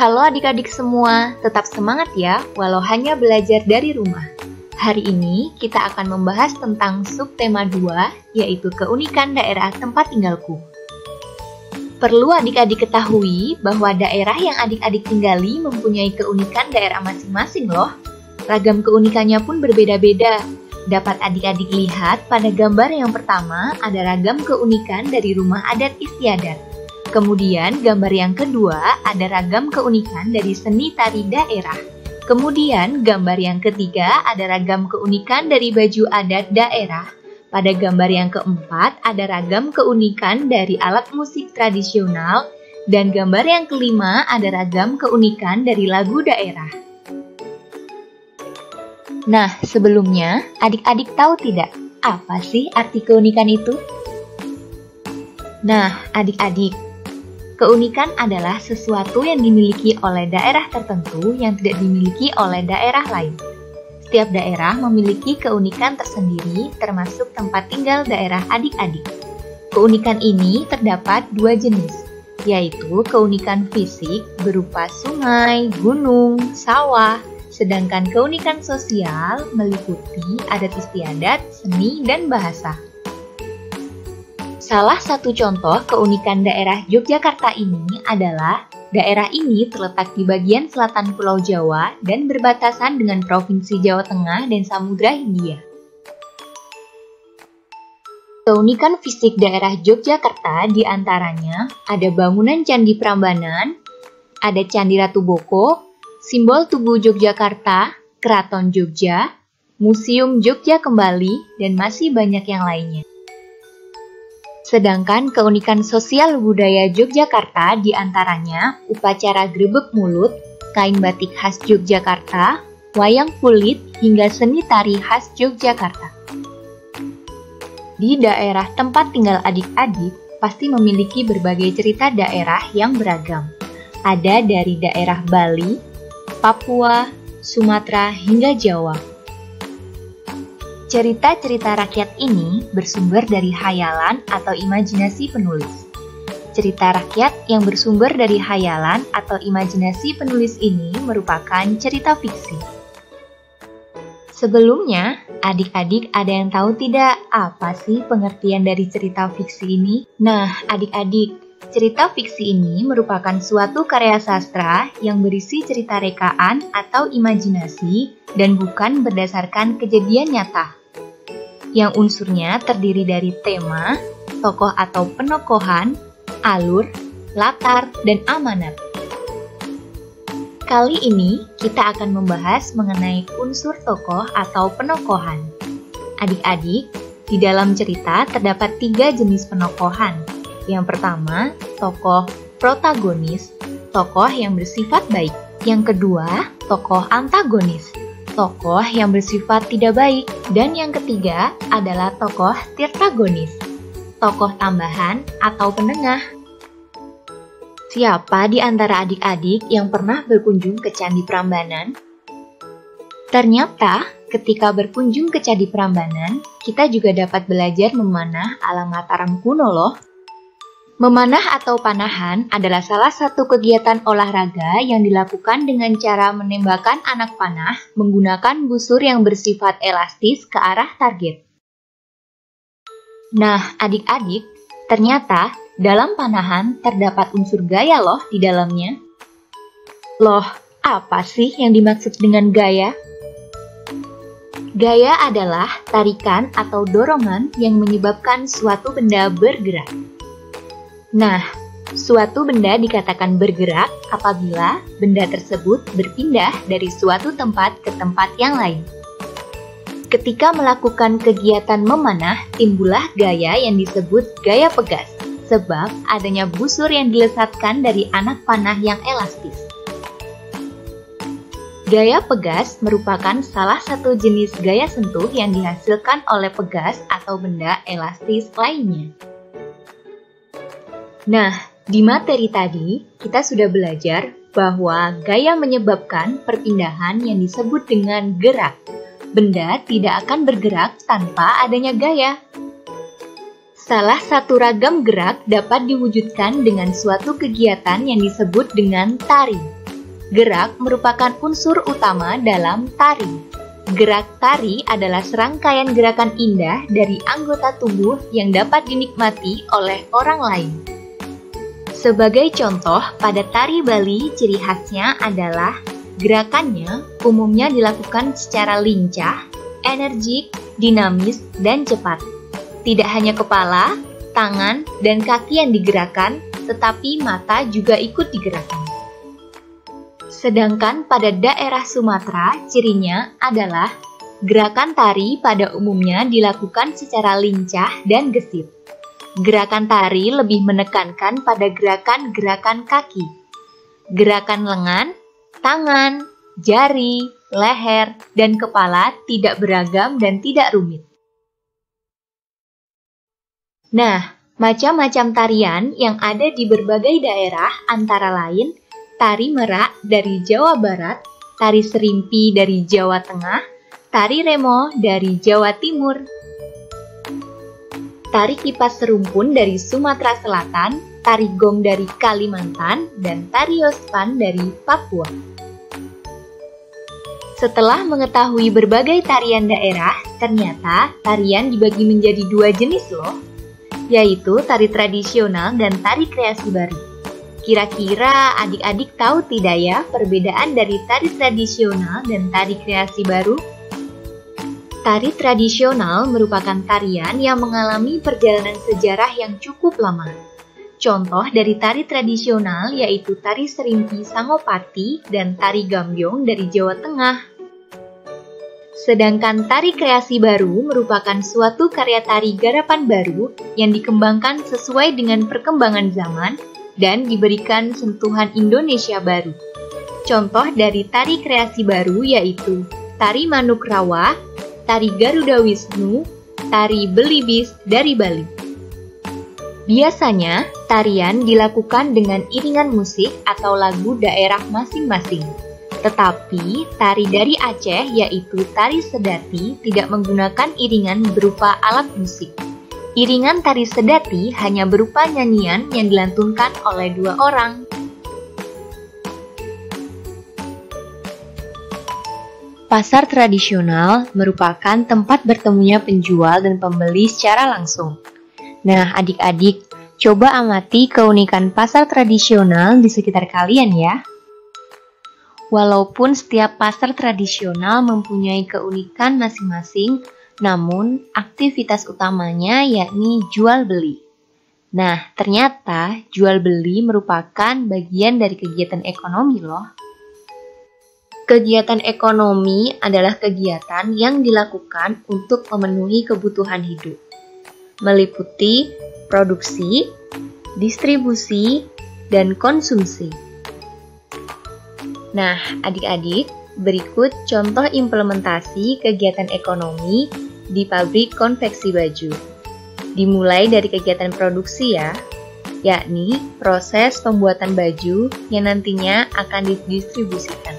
Halo adik-adik semua, tetap semangat ya walau hanya belajar dari rumah. Hari ini kita akan membahas tentang subtema 2, yaitu keunikan daerah tempat tinggalku. Perlu adik-adik ketahui bahwa daerah yang adik-adik tinggali mempunyai keunikan daerah masing-masing loh. Ragam keunikannya pun berbeda-beda. Dapat adik-adik lihat pada gambar yang pertama ada ragam keunikan dari rumah adat istiadat. Kemudian gambar yang kedua ada ragam keunikan dari seni tari daerah. Kemudian gambar yang ketiga ada ragam keunikan dari baju adat daerah. Pada gambar yang keempat ada ragam keunikan dari alat musik tradisional. Dan gambar yang kelima ada ragam keunikan dari lagu daerah. Nah, sebelumnya adik-adik tahu tidak apa sih arti keunikan itu? Nah, adik-adik, keunikan adalah sesuatu yang dimiliki oleh daerah tertentu yang tidak dimiliki oleh daerah lain. Setiap daerah memiliki keunikan tersendiri, termasuk tempat tinggal daerah adik-adik. Keunikan ini terdapat dua jenis, yaitu keunikan fisik berupa sungai, gunung, sawah, sedangkan keunikan sosial meliputi adat istiadat, seni, dan bahasa. Salah satu contoh keunikan daerah Yogyakarta ini adalah daerah ini terletak di bagian selatan Pulau Jawa dan berbatasan dengan Provinsi Jawa Tengah dan Samudra Hindia. Keunikan fisik daerah Yogyakarta diantaranya ada bangunan Candi Prambanan, ada Candi Ratu Boko, simbol Tugu Yogyakarta, Keraton Jogja, Museum Jogja Kembali, dan masih banyak yang lainnya. Sedangkan keunikan sosial budaya Yogyakarta diantaranya upacara grebeg mulut, kain batik khas Yogyakarta, wayang kulit, hingga seni tari khas Yogyakarta. Di daerah tempat tinggal adik-adik pasti memiliki berbagai cerita daerah yang beragam. Ada dari daerah Bali, Papua, Sumatera, hingga Jawa. Cerita-cerita rakyat ini bersumber dari hayalan atau imajinasi penulis. Cerita rakyat yang bersumber dari hayalan atau imajinasi penulis ini merupakan cerita fiksi. Sebelumnya, adik-adik ada yang tahu tidak apa sih pengertian dari cerita fiksi ini? Nah, adik-adik, cerita fiksi ini merupakan suatu karya sastra yang berisi cerita rekaan atau imajinasi dan bukan berdasarkan kejadian nyata. Yang unsurnya terdiri dari tema, tokoh atau penokohan, alur, latar, dan amanat. Kali ini kita akan membahas mengenai unsur tokoh atau penokohan. Adik-adik, di dalam cerita terdapat 3 jenis penokohan. Yang pertama, tokoh protagonis, tokoh yang bersifat baik. Yang kedua, tokoh antagonis, tokoh yang bersifat tidak baik. Dan yang ketiga adalah tokoh tirtagonis, tokoh tambahan atau penengah. Siapa di antara adik-adik yang pernah berkunjung ke Candi Prambanan? Ternyata, ketika berkunjung ke Candi Prambanan, kita juga dapat belajar memanah ala Mataram kuno loh. Memanah atau panahan adalah salah satu kegiatan olahraga yang dilakukan dengan cara menembakkan anak panah menggunakan busur yang bersifat elastis ke arah target. Nah, adik-adik, ternyata dalam panahan terdapat unsur gaya loh di dalamnya. Loh, apa sih yang dimaksud dengan gaya? Gaya adalah tarikan atau dorongan yang menyebabkan suatu benda bergerak. Nah, suatu benda dikatakan bergerak apabila benda tersebut berpindah dari suatu tempat ke tempat yang lain. Ketika melakukan kegiatan memanah, timbullah gaya yang disebut gaya pegas, sebab adanya busur yang dilesatkan dari anak panah yang elastis. Gaya pegas merupakan salah satu jenis gaya sentuh yang dihasilkan oleh pegas atau benda elastis lainnya. Nah, di materi tadi, kita sudah belajar bahwa gaya menyebabkan perpindahan yang disebut dengan gerak. Benda tidak akan bergerak tanpa adanya gaya. Salah satu ragam gerak dapat diwujudkan dengan suatu kegiatan yang disebut dengan tari. Gerak merupakan unsur utama dalam tari. Gerak tari adalah serangkaian gerakan indah dari anggota tubuh yang dapat dinikmati oleh orang lain. Sebagai contoh, pada tari Bali, ciri khasnya adalah gerakannya umumnya dilakukan secara lincah, energik, dinamis, dan cepat. Tidak hanya kepala, tangan, dan kaki yang digerakkan, tetapi mata juga ikut digerakkan. Sedangkan pada daerah Sumatera, cirinya adalah gerakan tari pada umumnya dilakukan secara lincah dan gesit. Gerakan tari lebih menekankan pada gerakan-gerakan kaki. Gerakan lengan, tangan, jari, leher, dan kepala tidak beragam dan tidak rumit. Nah, macam-macam tarian yang ada di berbagai daerah antara lain tari merak dari Jawa Barat, tari serimpi dari Jawa Tengah, tari remo dari Jawa Timur, tari kipas serumpun dari Sumatera Selatan, tari gong dari Kalimantan, dan tari yospan dari Papua. Setelah mengetahui berbagai tarian daerah, ternyata tarian dibagi menjadi dua jenis loh, yaitu tari tradisional dan tari kreasi baru. Kira-kira adik-adik tahu tidak ya perbedaan dari tari tradisional dan tari kreasi baru? Tari tradisional merupakan tarian yang mengalami perjalanan sejarah yang cukup lama. Contoh dari tari tradisional yaitu tari serimpi Sangopati dan tari gambyong dari Jawa Tengah. Sedangkan tari kreasi baru merupakan suatu karya tari garapan baru yang dikembangkan sesuai dengan perkembangan zaman dan diberikan sentuhan Indonesia baru. Contoh dari tari kreasi baru yaitu tari Manuk Rawa, tari Garuda Wisnu, tari Belibis dari Bali. Biasanya, tarian dilakukan dengan iringan musik atau lagu daerah masing-masing. Tetapi, tari dari Aceh yaitu tari Sedati tidak menggunakan iringan berupa alat musik. Iringan tari Sedati hanya berupa nyanyian yang dilantunkan oleh dua orang. Pasar tradisional merupakan tempat bertemunya penjual dan pembeli secara langsung. Nah, adik-adik, coba amati keunikan pasar tradisional di sekitar kalian ya. Walaupun setiap pasar tradisional mempunyai keunikan masing-masing, namun, aktivitas utamanya yakni jual beli. Nah, ternyata jual beli merupakan bagian dari kegiatan ekonomi loh. Kegiatan ekonomi adalah kegiatan yang dilakukan untuk memenuhi kebutuhan hidup, meliputi produksi, distribusi, dan konsumsi. Nah, adik-adik, berikut contoh implementasi kegiatan ekonomi di pabrik konveksi baju. Dimulai dari kegiatan produksi ya, yakni proses pembuatan baju yang nantinya akan didistribusikan.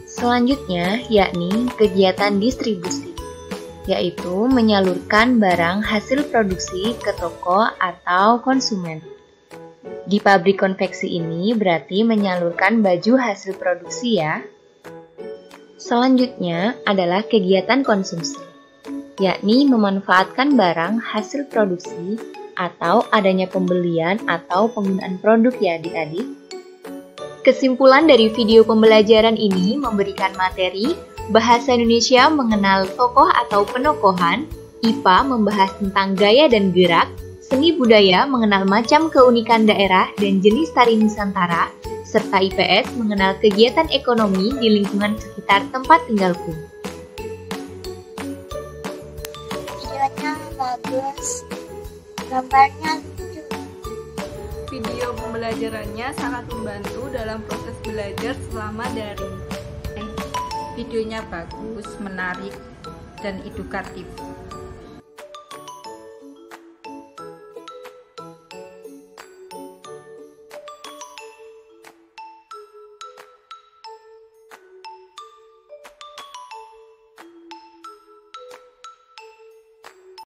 Selanjutnya yakni kegiatan distribusi, yaitu menyalurkan barang hasil produksi ke toko atau konsumen. Di pabrik konveksi ini berarti menyalurkan baju hasil produksi ya. Selanjutnya adalah kegiatan konsumsi, yakni memanfaatkan barang hasil produksi atau adanya pembelian atau penggunaan produk ya adik-adik. Kesimpulan dari video pembelajaran ini memberikan materi Bahasa Indonesia mengenal tokoh atau penokohan, IPA membahas tentang gaya dan gerak, Seni budaya mengenal macam keunikan daerah dan jenis tari Nusantara, serta IPS mengenal kegiatan ekonomi di lingkungan sekitar tempat tinggalku. Videonya bagus, gambarnya lucu. Video pembelajarannya sangat membantu dalam proses belajar selama daring. Videonya bagus, menarik, dan edukatif.